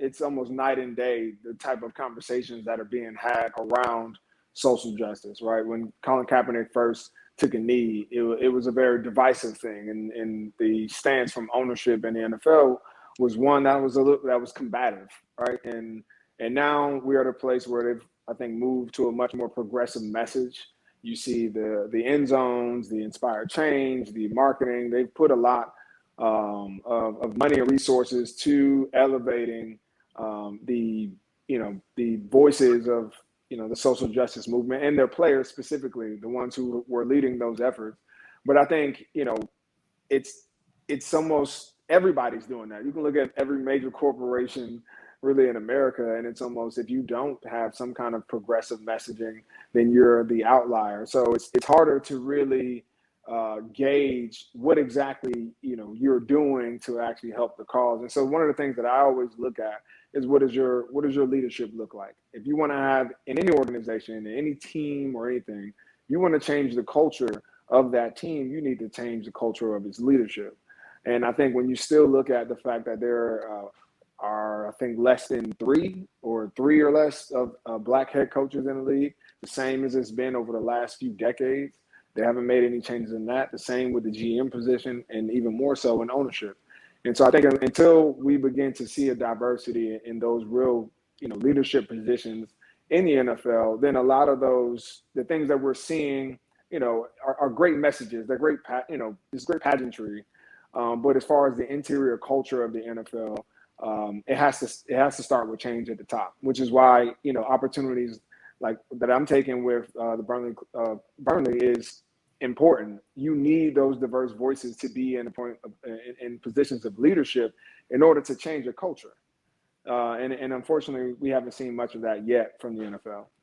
it's almost night and day, the type of conversations that are being had around social justice, right? When Colin Kaepernick first took a knee, it was a very divisive thing, and the stance from ownership in the NFL was one that was that was combative, right? And now we're at a place where they've, I think, moved to a much more progressive message. You see the end zones, the inspired change, the marketing. They've put a lot of money and resources to elevating the the voices of the social justice movement and their players, specifically the ones who were leading those efforts. But I think it's almost everybody's doing that. You can look at every major corporation really in America, and it's almost, if you don't have some kind of progressive messaging, then you're the outlier. So it's harder to really gauge what exactly you're doing to actually help the cause. And so one of the things that I always look at is what does your leadership look like? If you want to have, in any organization, in any team or anything, you want to change the culture of that team, you need to change the culture of its leadership. And I think when you still look at the fact that there are, I think, less than three or less of black head coaches in the league, the same as it's been over the last few decades. They haven't made any changes in that. The same with the GM position, and even more so in ownership. And so I think until we begin to see a diversity in those real, leadership positions in the NFL, then a lot of the things that we're seeing, are great messages. They're great, it's great pageantry. But as far as the interior culture of the NFL, it has to start with change at the top, which is why, opportunities like that I'm taking with the Burnley is important. You need those diverse voices to be in positions of leadership in order to change a culture. And unfortunately, we haven't seen much of that yet from the NFL.